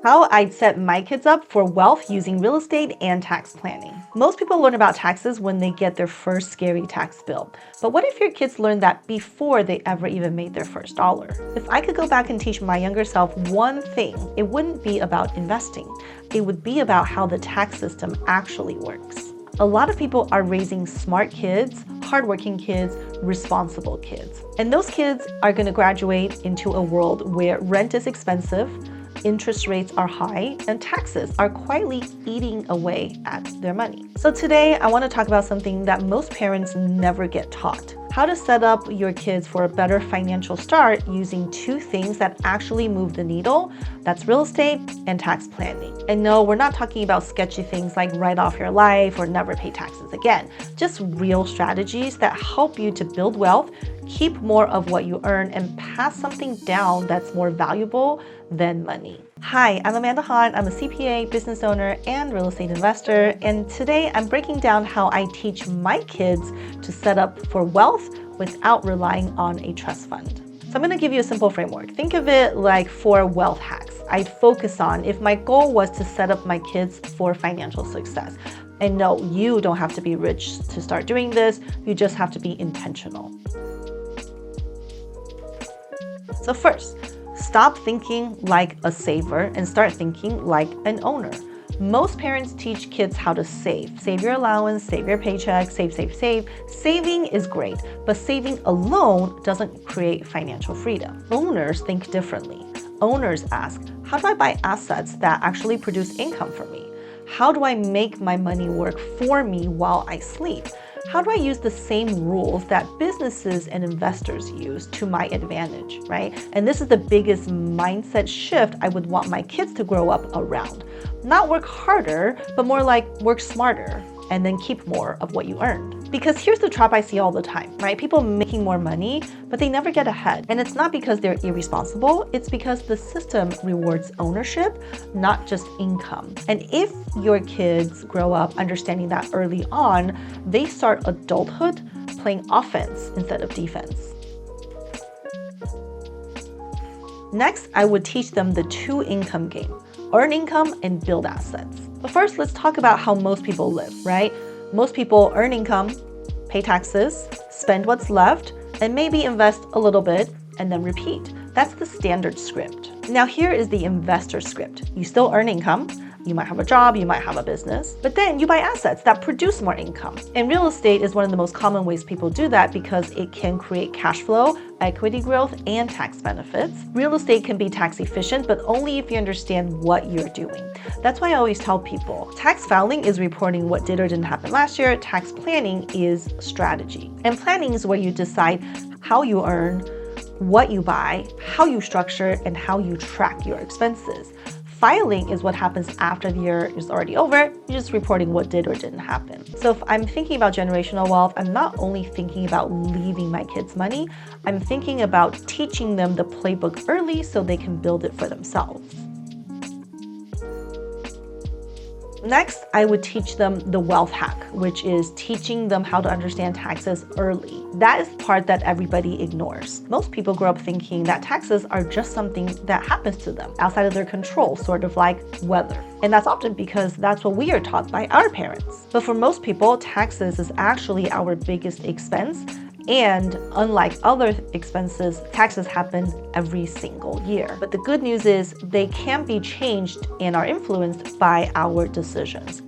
How I'd set my kids up for wealth using real estate and tax planning. Most people learn about taxes when they get their first scary tax bill. But what if your kids learn that before they ever even made their first dollar? If I could go back and teach my younger self one thing, it wouldn't be about investing. It would be about how the tax system actually works. A lot of people are raising smart kids, hardworking kids, responsible kids. And those kids are going to graduate into a world where rent is expensive, interest rates are high, and taxes are quietly eating away at their money. So today, I want to talk about something that most parents never get taught. How to set up your kids for a better financial start using two things that actually move the needle. That's real estate and tax planning. And no, we're not talking about sketchy things like write off your life or never pay taxes again. Just real strategies that help you to build wealth, keep more of what you earn, and pass something down that's more valuable than money. Hi, I'm Amanda Han. I'm a CPA, business owner, and real estate investor. And today I'm breaking down how I teach my kids to set up for wealth without relying on a trust fund. So I'm going to give you a simple framework. Think of it like 4 wealth hacks I'd focus on if my goal was to set up my kids for financial success. And no, you don't have to be rich to start doing this. You just have to be intentional. So first, stop thinking like a saver and start thinking like an owner. Most parents teach kids how to save. Save your allowance, save your paycheck, save. Saving is great, but saving alone doesn't create financial freedom. Owners think differently. Owners ask, how do I buy assets that actually produce income for me? How do I make my money work for me while I sleep? How do I use the same rules that businesses and investors use to my advantage, right? And this is the biggest mindset shift I would want my kids to grow up around. Not work harder, but more like work smarter and then keep more of what you earned. Because here's the trap I see all the time, right? People making more money, but they never get ahead. And it's not because they're irresponsible, it's because the system rewards ownership, not just income. And if your kids grow up understanding that early on, they start adulthood playing offense instead of defense. Next, I would teach them the 2-income game. Earn income and build assets. But first, let's talk about how most people live, right? Most people earn income, pay taxes, spend what's left, and maybe invest a little bit and then repeat. That's the standard script. Now here is the investor script. You still earn income. You might have a job, you might have a business, but then you buy assets that produce more income. And real estate is one of the most common ways people do that because it can create cash flow, equity growth, and tax benefits. Real estate can be tax efficient, but only if you understand what you're doing. That's why I always tell people, tax filing is reporting what did or didn't happen last year. Tax planning is strategy. And planning is where you decide how you earn, what you buy, how you structure, and how you track your expenses. Filing is what happens after the year is already over. You're just reporting what did or didn't happen. So if I'm thinking about generational wealth, I'm not only thinking about leaving my kids money, I'm thinking about teaching them the playbook early so they can build it for themselves. Next, I would teach them the wealth hack, which is teaching them how to understand taxes early. That is the part that everybody ignores. Most people grow up thinking that taxes are just something that happens to them outside of their control, sort of like weather. And that's often because that's what we are taught by our parents. But for most people, taxes is actually our biggest expense. And unlike other expenses, taxes happen every single year. But the good news is they can be changed and are influenced by our decisions.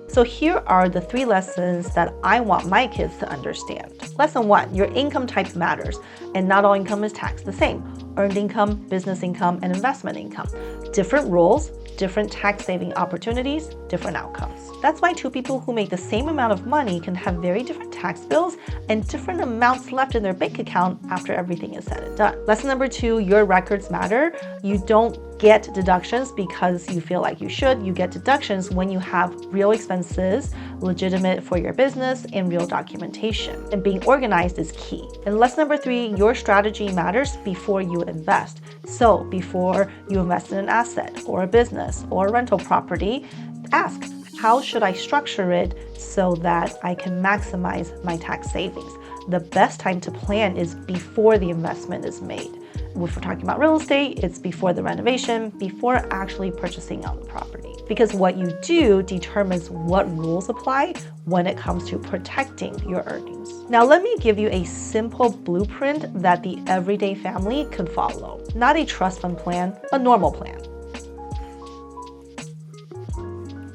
So here are the 3 lessons that I want my kids to understand. Lesson 1, your income type matters, and not all income is taxed the same. Earned income, business income, and investment income. Different rules, different tax saving opportunities, different outcomes. That's why 2 people who make the same amount of money can have very different tax bills and different amounts left in their bank account after everything is said and done. Lesson number 2, your records matter. You don't get deductions because you feel like you should. You get deductions when you have real expenses, legitimate for your business, and real documentation. And being organized is key. And lesson number 3, your strategy matters before you invest. So before you invest in an asset or a business or a rental property, ask, how should I structure it so that I can maximize my tax savings? The best time to plan is before the investment is made. if we're talking about real estate, it's before the renovation, before actually purchasing on the property. Because what you do determines what rules apply when it comes to protecting your earnings. Now, let me give you a simple blueprint that the everyday family could follow. Not a trust fund plan, a normal plan.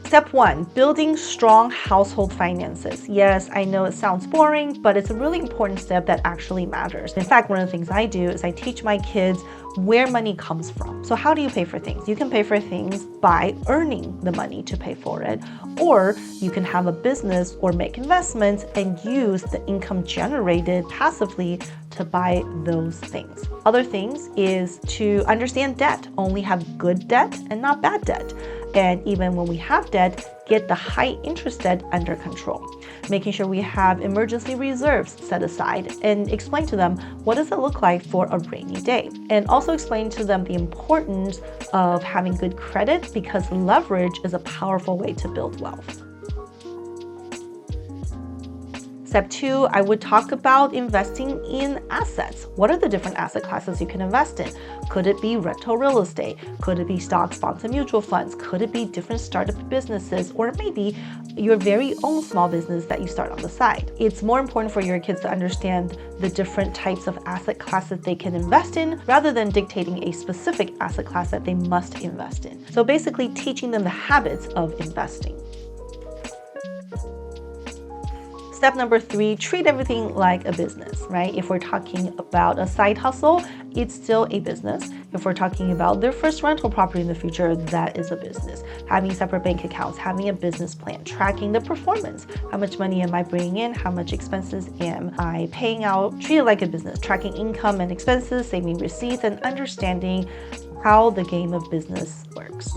Step 1, building strong household finances. Yes, I know it sounds boring, but it's a really important step that actually matters. In fact, one of the things I do is I teach my kids where money comes from. So how do you pay for things? You can pay for things by earning the money to pay for it, or you can have a business or make investments and use the income generated passively to buy those things. Other things is to understand debt. Only have good debt and not bad debt. And even when we have debt, get the high interest debt under control. Making sure we have emergency reserves set aside, and explain to them what does it look like for a rainy day. And also explain to them the importance of having good credit, because leverage is a powerful way to build wealth. Step 2, I would talk about investing in assets. What are the different asset classes you can invest in? Could it be rental real estate? Could it be stocks, bonds, and mutual funds? Could it be different startup businesses? Or maybe your very own small business that you start on the side? It's more important for your kids to understand the different types of asset classes they can invest in, rather than dictating a specific asset class that they must invest in. So basically teaching them the habits of investing. Step number 3, treat everything like a business, right? If we're talking about a side hustle, it's still a business. If we're talking about their first rental property in the future, that is a business. Having separate bank accounts, having a business plan, tracking the performance. How much money am I bringing in? How much expenses am I paying out? Treat it like a business. Tracking income and expenses, saving receipts, and understanding how the game of business works.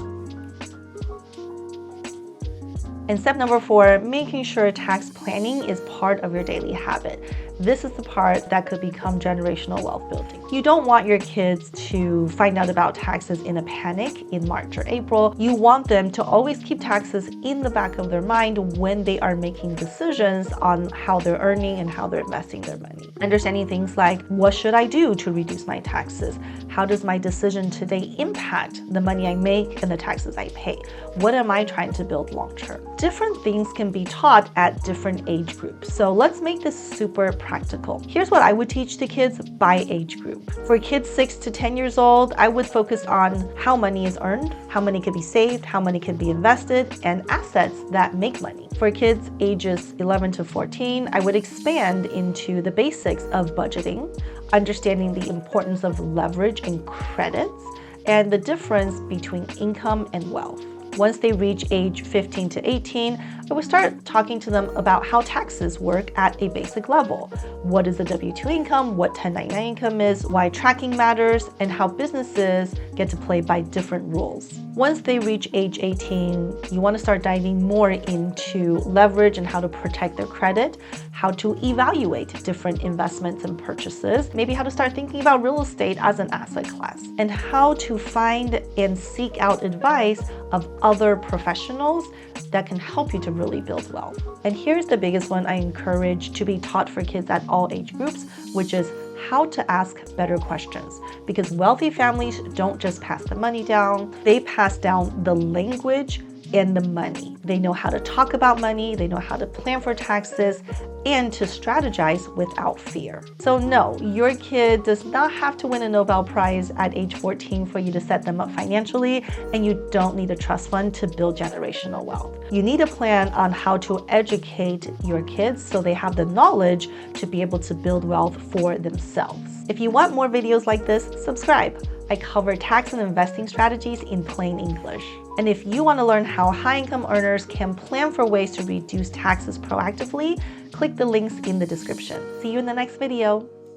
And step number 4, making sure tax planning is part of your daily habit. This is the part that could become generational wealth building. You don't want your kids to find out about taxes in a panic in March or April. You want them to always keep taxes in the back of their mind when they are making decisions on how they're earning and how they're investing their money. Understanding things like, what should I do to reduce my taxes? How does my decision today impact the money I make and the taxes I pay? What am I trying to build long term? Different things can be taught at different age groups. So let's make this super practical. Here's what I would teach the kids by age group. For kids 6 to 10 years old, I would focus on how money is earned, how money can be saved, how money can be invested, and assets that make money. For kids ages 11 to 14, I would expand into the basics of budgeting, understanding the importance of leverage and credits, and the difference between income and wealth. Once they reach age 15 to 18, I would start talking to them about how taxes work at a basic level. What is a W-2 income, what 1099 income is, why tracking matters, and how businesses get to play by different rules. Once they reach age 18, you want to start diving more into leverage and how to protect their credit, how to evaluate different investments and purchases, maybe how to start thinking about real estate as an asset class, and how to find and seek out advice of other professionals that can help you to really build wealth. And here's the biggest one I encourage to be taught for kids at all age groups, which is how to ask better questions. Because wealthy families don't just pass the money down, they pass down the language and the money. They know how to talk about money, they know how to plan for taxes, and to strategize without fear. So no, your kid does not have to win a Nobel Prize at age 14 for you to set them up financially, and you don't need a trust fund to build generational wealth. You need a plan on how to educate your kids so they have the knowledge to be able to build wealth for themselves. If you want more videos like this, subscribe. I cover tax and investing strategies in plain English. And if you want to learn how high-income earners can plan for ways to reduce taxes proactively, click the links in the description. See you in the next video.